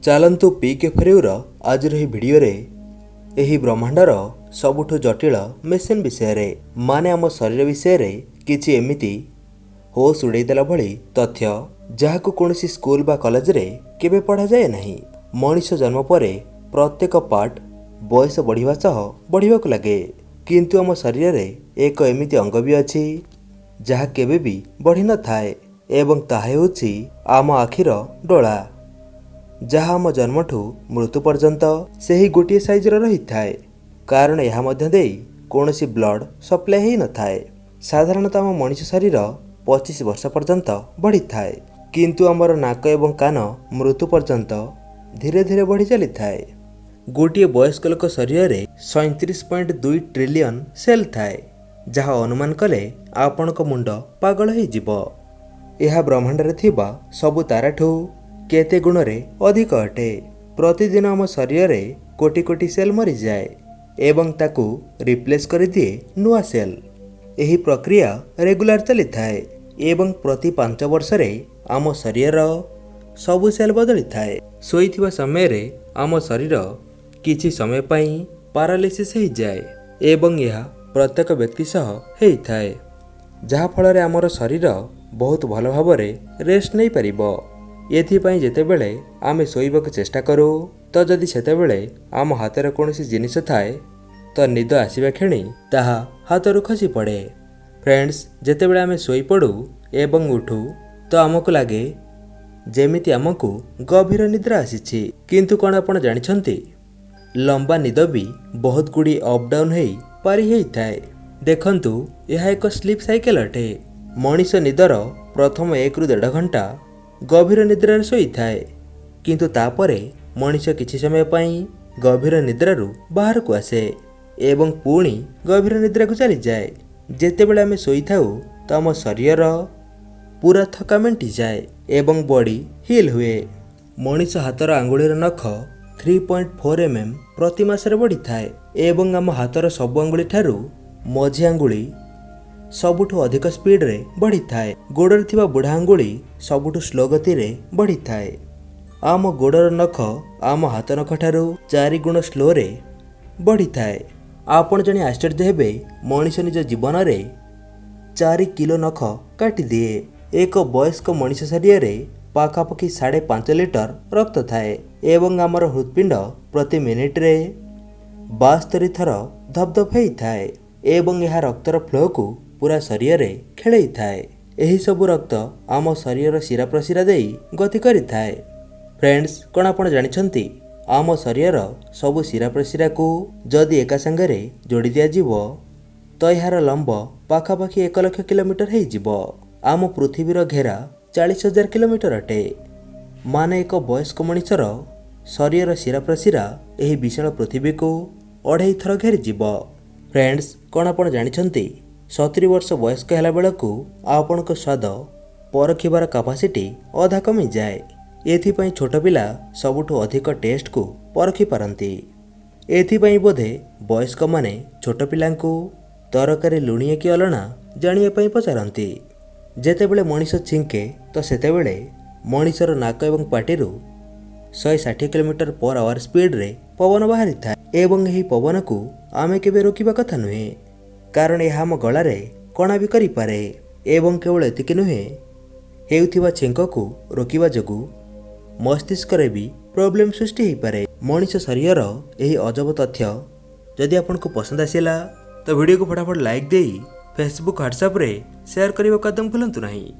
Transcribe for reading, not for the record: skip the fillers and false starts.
चलतु PKFRUर आज भिडियो एही ब्रह्मांडर सबुठु जटिल मेसिन विषय रे माने आम शरीर विषय किछि एमिति होश उड़ेदेला भली तथ्य जहाकु कोनोसी स्कूल बा कॉलेज रे केबे पढ़ा जाए नहीं। मनुष्य जन्म परे प्रत्येक पार्ट बयस बढ़िवा सह बढ़िवाकु लागे, किंतु आम शरीर रे एक एमिति अंग भी अछि जहा केबे भी बढ़ी न थाए एवं ताहा हेउछि आम आखिर डोळा, जहा आम जन्मठु मृत्यु पर्यंत सेही गोटे साइज रही थाए, कारण यह मध्य देई कोनोसी ब्लड सप्लाई ही न थाए। साधारणतः आम मनुष्य शरीर 25 वर्ष पर्यंत बढ़ी थाए, किंतु आमर नाक एवं कान मृत्यु पर्यंत धीरे धीरे बढ़ी चली थाए। गोटे वयस्क लोक शरीर रे 37.2 ट्रिलियन सेल थाए, जहा अनुमान कले आपनक मुंड पागल हो जिवो। यह ब्रह्मांड रे थिबा सबु ताराठू केते गुण रे अधिक अटे। प्रतिदिन आम शरीर रे कोटी कोटी सेल मरी जाए एवं ताकू रिप्लेस कर दिए नुआ सेल। एही प्रक्रिया रेगुलर चली थाए एवं प्रति 5 वर्ष रे आम शरीर सबु सेल बदली थाए। सोईथिबा समय रे आम शरीर किछि समय पई पैरालिसिस हो जाए एवं यह प्रत्येक व्यक्ति सह हेई थाए, जहा फल रे आमर शरीर बहुत भल भाव रे रेस्ट नहीं परिबो। एथिपाई जेतेबेले आमे सोईबाकु चेष्टा करू तो जदि सेतेबेले आम हातर कोनोसी जिनिस थाए तो निद आसीबा खेणी ताहा हातरु खसी पड़े। फ्रेंड्स, जेतेबेले आमे सोई पड़ू एवं उठू तो आमको लागे जेमिति आमको गभीर निद्रा आसीछि, किंतु कोन आपण जानिछंती लंबा निद भी बहुत गुडी अप डाउन हेई पारी हेई थाए। देखंतु यह एक स्लीप साइकिल अटे। मनीष निदर प्रथम 1 रु 1.5 घंटा गभीर निद्रा सोई थाए, किंतु तापरे मनीष किछि समय पई गभीर निद्रारु बाहर को आसे एवं पुणी गभीर निद्रा को चली जाए। जेतेबेले आमे सोई थाउ तो आम शरीर पूरा थका मेंटी जाए एवं बॉडी हिल हुए। मनीष हातर आंगुलीर नख 3.4 mm प्रति मासरे बढ़ी थाए एवं आम हातर सब आंगुली ठारू मझी आंगुली सबुठु अधिक स्पीड रे बढ़ी थाए। गोड़र थिबा बुढ़ा आंगुली सबुठु स्लो गति रे बढ़ी थाए। आम गोड़र नख आम हाथ नख ठारू 4 गुण स्लो रे बढ़ी थाए। आपण जने आश्चर्य हेबे मनीष निज जीवन रे 4 किलो नख काटी दिए। एक वयस्क मनीष शरीर रे पाखापाखि 5.5 लिटर रक्त थाए एवं आमर हृदपिंड प्रति मिनिट रे 72 थर धपधप हेई थाए एवं यह रक्तर फ्लो को पूरा शरीर रे खेलई थाए। एही सबु रक्त आम शरीर शिरा प्रशिरा देई गति करि थाए। फ्रेंड्स, कोन आपण जानिछंती आम शरीर सबु शिरा प्रशिरा को जदि एका संगे जोड़ी दिया जीवो तो यार लंब पाखापाखि 1 लाख किलोमीटर हेई जीवो। आम पृथ्वीर घेरा 40,000 किलोमीटर अटे। माने एक वयस्क मनुष्यर शरीर शिरा प्रशिरा एही विशाल पृथ्वी को 2.5 थर घेरी जीवो। फ्रेंड्स, कोन आपण जानिछंती 70 वर्ष वयस्क होला बेलकु आपनक स्वाद परखिबार कैपेसिटी अधा कमी जाए। एथिपाई छोट पिला सबुठु अधिक टेस्ट को परखि पारंती। एथिपाई बोधे वयस्क माने छोट पिलांकु तरकारी लुणिए कि अलणा जानिया पई पचारंती। जेतेबेले मनीष छिंके तो सेतेबेले मनीषर नाक एवं पाटिरु 160 किलोमीटर पर आवर स्पीड रे पवन बाहरी था एवं एही पवन को आमे केबे रोकिबा कथा नुहे, कारण यह आम गलारे कणा भी करि पारे एवं केवल एतिक नुहे हेउथिबा छेंक को रोकिबा जोगु मस्तिष्क रे भी प्रॉब्लम सृष्टि हो पारे। मनुष्य शरीर एही अजब तथ्य जदि आपनको पसंद आसिला तो वीडियो को फटाफट लाइक देई फेसबुक व्हाट्सएप रे शेयर करबा कदम भूलंतु नहीं।